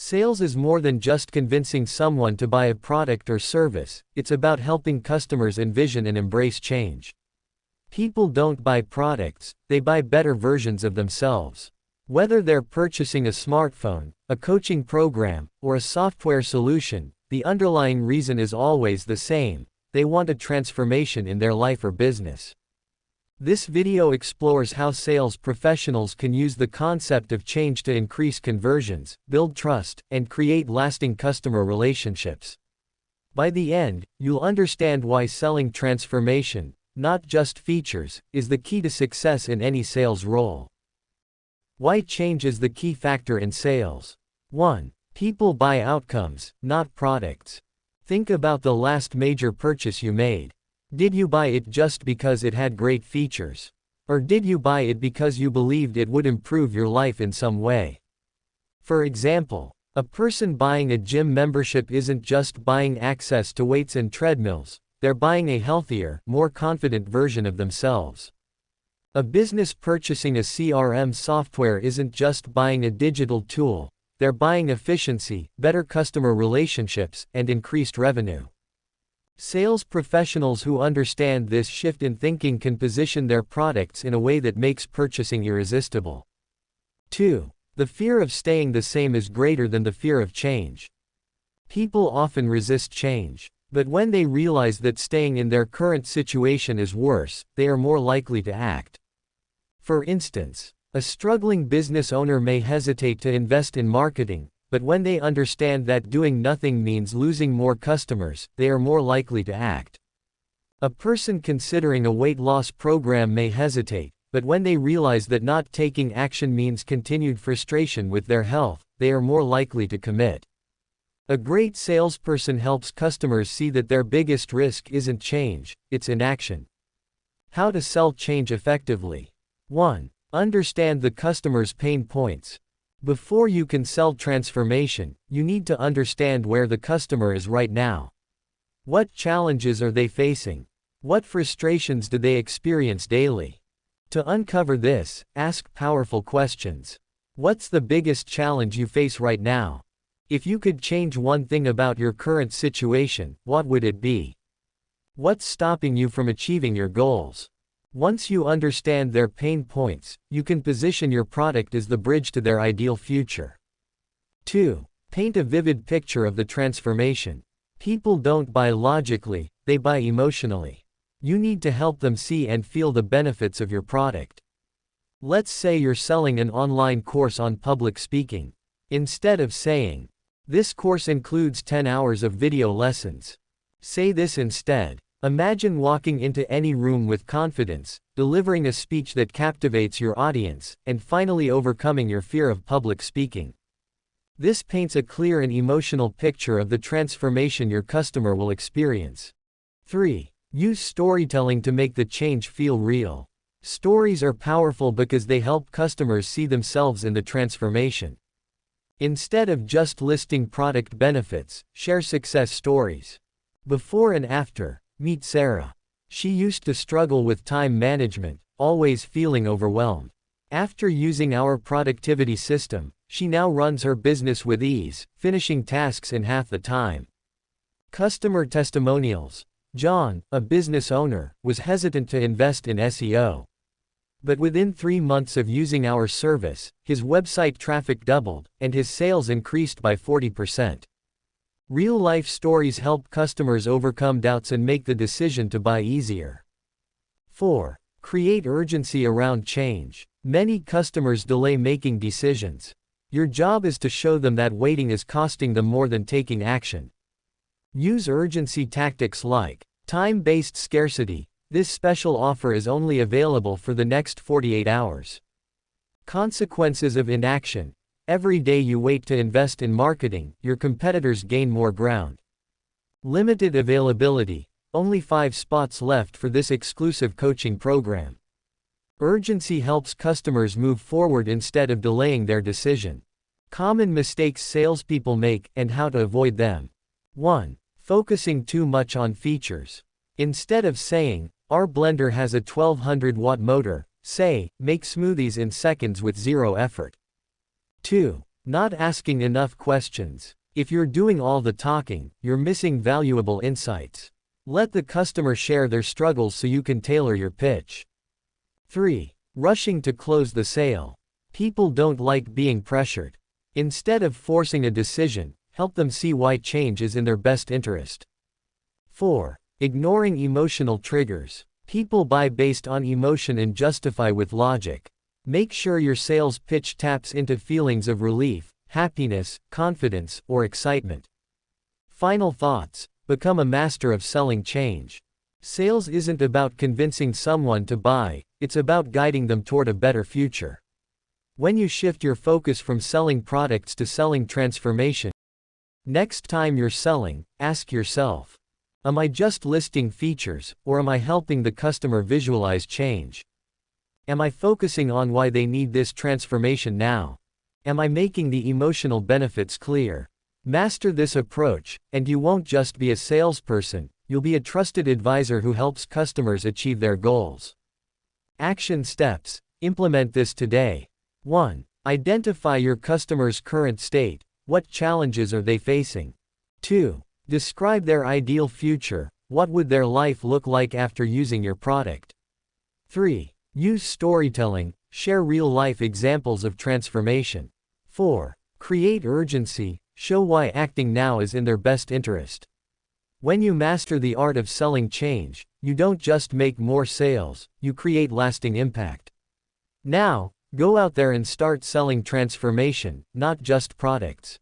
Sales is more than just convincing someone to buy a product or service, it's about helping customers envision and embrace change. People don't buy products, they buy better versions of themselves. Whether they're purchasing a smartphone, a coaching program, or a software solution, the underlying reason is always the same: they want a transformation in their life or business. This video explores how sales professionals can use the concept of change to increase conversions, build trust, and create lasting customer relationships. By the end, you'll understand why selling transformation, not just features, is the key to success in any sales role. Why change is the key factor in sales. 1. People buy outcomes, not products. Think about the last major purchase you made. Did you buy it just because it had great features? Or did you buy it because you believed it would improve your life in some way? For example, a person buying a gym membership isn't just buying access to weights and treadmills, they're buying a healthier, more confident version of themselves. A business purchasing a CRM software isn't just buying a digital tool, they're buying efficiency, better customer relationships, and increased revenue. Sales professionals who understand this shift in thinking can position their products in a way that makes purchasing irresistible. 2. The fear of staying the same is greater than the fear of change. People often resist change, but when they realize that staying in their current situation is worse, they are more likely to act. For instance, a struggling business owner may hesitate to invest in marketing, but when they understand that doing nothing means losing more customers, they are more likely to act. A person considering a weight loss program may hesitate, but when they realize that not taking action means continued frustration with their health, they are more likely to commit. A great salesperson helps customers see that their biggest risk isn't change, it's inaction. How to sell change effectively. 1. Understand the customer's pain points. Before you can sell transformation, you need to understand where the customer is right now. What challenges are they facing? What frustrations do they experience daily? To uncover this, ask powerful questions. What's the biggest challenge you face right now? If you could change one thing about your current situation, what would it be? What's stopping you from achieving your goals? Once you understand their pain points, you can position your product as the bridge to their ideal future. 2. Paint a vivid picture of the transformation. People don't buy logically, they buy emotionally. You need to help them see and feel the benefits of your product. Let's say you're selling an online course on public speaking. Instead of saying, "This course includes 10 hours of video lessons," say this instead: "Imagine walking into any room with confidence, delivering a speech that captivates your audience, and finally overcoming your fear of public speaking." This paints a clear and emotional picture of the transformation your customer will experience. 3. Use storytelling to make the change feel real. Stories are powerful because they help customers see themselves in the transformation. Instead of just listing product benefits, share success stories. Before and after. Meet Sarah. She used to struggle with time management, always feeling overwhelmed. After using our productivity system, she now runs her business with ease, finishing tasks in half the time. Customer testimonials. John, a business owner, was hesitant to invest in SEO. But within 3 months of using our service, his website traffic doubled, and his sales increased by 40%. Real-life stories help customers overcome doubts and make the decision to buy easier. 4. Create urgency around change. Many customers delay making decisions. Your job is to show them that waiting is costing them more than taking action. Use urgency tactics like time-based scarcity. This special offer is only available for the next 48 hours. Consequences of inaction. Every day you wait to invest in marketing, your competitors gain more ground. Limited availability. Only 5 spots left for this exclusive coaching program. Urgency helps customers move forward instead of delaying their decision. Common mistakes salespeople make, and how to avoid them. 1. Focusing too much on features. Instead of saying, "Our blender has a 1200-watt motor," say, "Make smoothies in seconds with zero effort." 2. Not asking enough questions. If you're doing all the talking, you're missing valuable insights. Let the customer share their struggles so you can tailor your pitch. 3. Rushing to close the sale. People don't like being pressured. Instead of forcing a decision, help them see why change is in their best interest. 4. Ignoring emotional triggers. People buy based on emotion and justify with logic. Make sure your sales pitch taps into feelings of relief, happiness, confidence, or excitement. Final thoughts. Become a master of selling change. Sales isn't about convincing someone to buy, it's about guiding them toward a better future. When you shift your focus from selling products to selling transformation, next time you're selling, ask yourself, am I just listing features, or am I helping the customer visualize change? Am I focusing on why they need this transformation now? Am I making the emotional benefits clear? Master this approach, and you won't just be a salesperson, you'll be a trusted advisor who helps customers achieve their goals. Action steps. Implement this today. 1. Identify your customer's current state. What challenges are they facing? 2. Describe their ideal future. What would their life look like after using your product? 3. Use storytelling. Share real-life examples of transformation. 4. Create urgency. Show why acting now is in their best interest. When you master the art of selling change, you don't just make more sales, you create lasting impact. Now, go out there and start selling transformation, not just products.